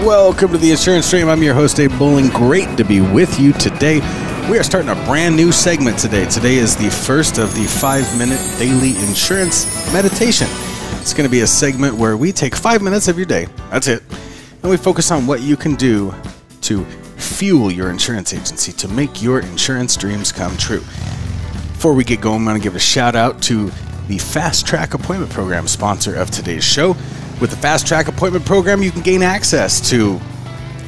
Welcome to the Insurance Stream. I'm your host, Dave Bowling. Great to be with you today. We are starting a brand new segment today. Today is the first of the 5-minute daily insurance meditation. It's going to be a segment where we take 5 minutes of your day. That's it. And we focus on what you can do to fuel your insurance agency, to make your insurance dreams come true. Before we get going, I'm going to give a shout out to the Fast Track Appointment Program, sponsor of today's show. With the Fast Track Appointment Program, you can gain access to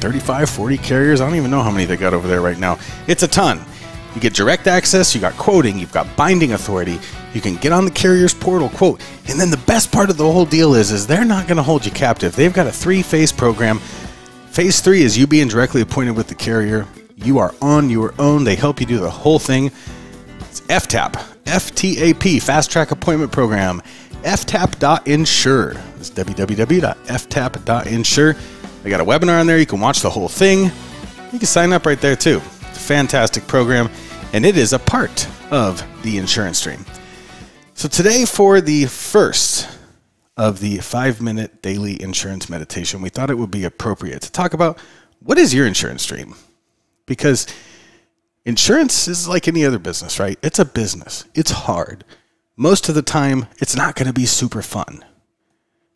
35, 40 carriers. I don't even know how many they got over there right now. It's a ton. You get direct access, you got quoting, you've got binding authority, you can get on the carrier's portal, quote, and then the best part of the whole deal is they're not going to hold you captive. They've got a 3-phase program. Phase 3 is you being directly appointed with the carrier. You are on your own. They help you do the whole thing. It's FTAP, F-T-A-P, Fast Track Appointment Program, ftap.insure. It's www.ftap.insure. They got a webinar on there. You can watch the whole thing. You can sign up right there too. It's a fantastic program, and it is a part of the Insurance Stream. So today, for the first of the 5-minute daily insurance meditation, we thought it would be appropriate to talk about what is your insurance dream? Because insurance is like any other business, right? It's a business. It's hard. Most of the time, it's not going to be super fun.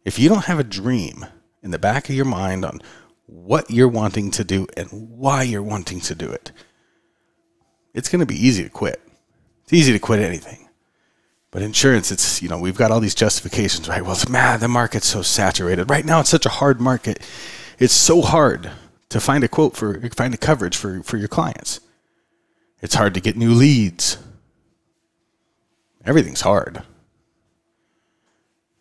If you don't have a dream in the back of your mind on what you're wanting to do and why you're wanting to do it, it's going to be easy to quit. It's easy to quit anything. But insurance, it's, we've got all these justifications, right? Well, the market's so saturated. Right now, it's such a hard market. It's so hard to find a find a coverage for your clients. It's hard to get new leads. Everything's hard.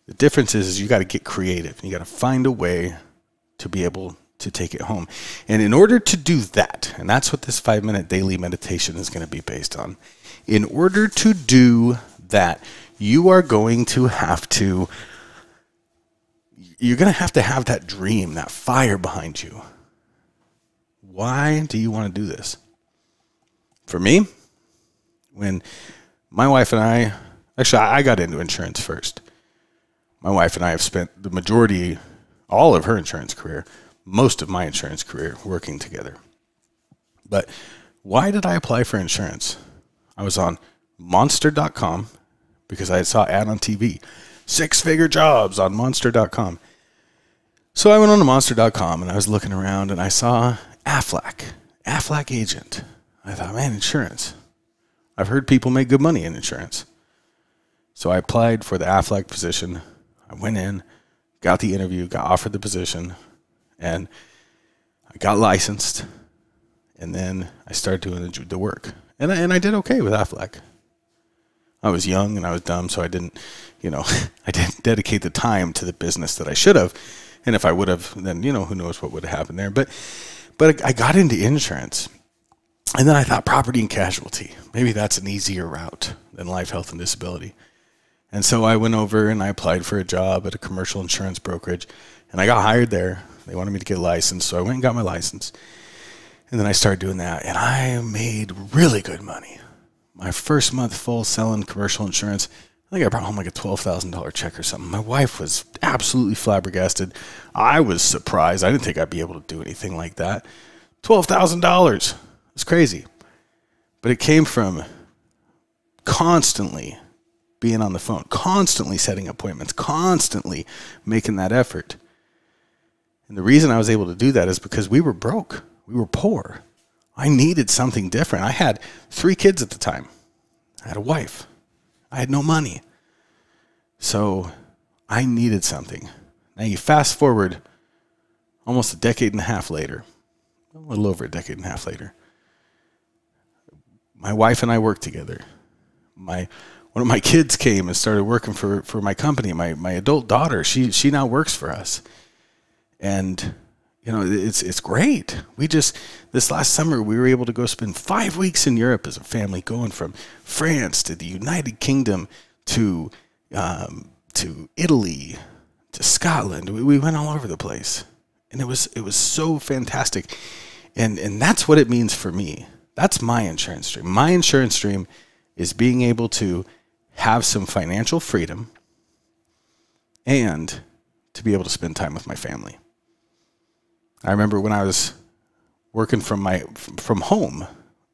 The difference is you got to get creative. You got to find a way to be able to take it home. And in order to do that, and that's what this 5-minute daily meditation is going to be based on. In order to do that, you're going to have to have that dream, that fire behind you. Why do you want to do this? For me, when my wife and I got into insurance first. My wife and I have spent the majority, all of her insurance career, most of my insurance career working together. But why did I apply for insurance? I was on monster.com because I saw an ad on TV, 6-figure jobs on monster.com. So I went on to monster.com and I was looking around and I saw Aflac agent. I thought, man, insurance. I've heard people make good money in insurance. So I applied for the Aflac position. I went in, got the interview, got offered the position, and I got licensed. And then I started doing the work. And I did okay with Aflac. I was young and I was dumb, so I didn't dedicate the time to the business that I should have. And if I would have, then, who knows what would have happened there. But I got into insurance. And then I thought property and casualty. Maybe that's an easier route than life, health, and disability. And so I went over and I applied for a job at a commercial insurance brokerage. And I got hired there. They wanted me to get licensed. So I went and got my license. And then I started doing that. And I made really good money. My first month full selling commercial insurance, I think I brought home like a $12,000 check or something. My wife was absolutely flabbergasted. I was surprised. I didn't think I'd be able to do anything like that. $12,000. It's crazy. But it came from constantly being on the phone, constantly setting appointments, constantly making that effort. And the reason I was able to do that is because we were broke. We were poor. I needed something different. I had 3 kids at the time. I had a wife. I had no money. So I needed something. Now you fast forward almost a decade and a half later, a little over a decade and a half later. My wife and I worked together. One of my kids came and started working for my company. My adult daughter, she now works for us. And it's great. This last summer, we were able to go spend 5 weeks in Europe as a family, going from France to the United Kingdom to Italy to Scotland. We went all over the place. And it was so fantastic. And that's what it means for me. That's my insurance dream. My insurance dream is being able to have some financial freedom and to be able to spend time with my family. I remember when I was working from home,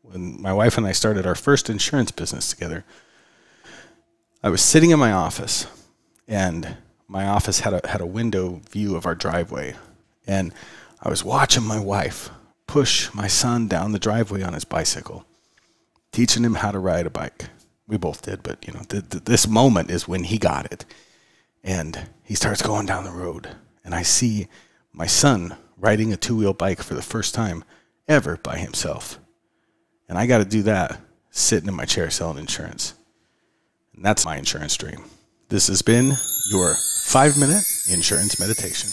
when my wife and I started our first insurance business together, I was sitting in my office, and my office had a window view of our driveway, and I was watching my wife push my son down the driveway on his bicycle, teaching him how to ride a bike. We both did, but this moment is when he got it. And he starts going down the road, and I see my son riding a two-wheel bike for the first time ever by himself. And I got to do that sitting in my chair selling insurance. And that's my insurance dream. This has been your 5-minute insurance meditation.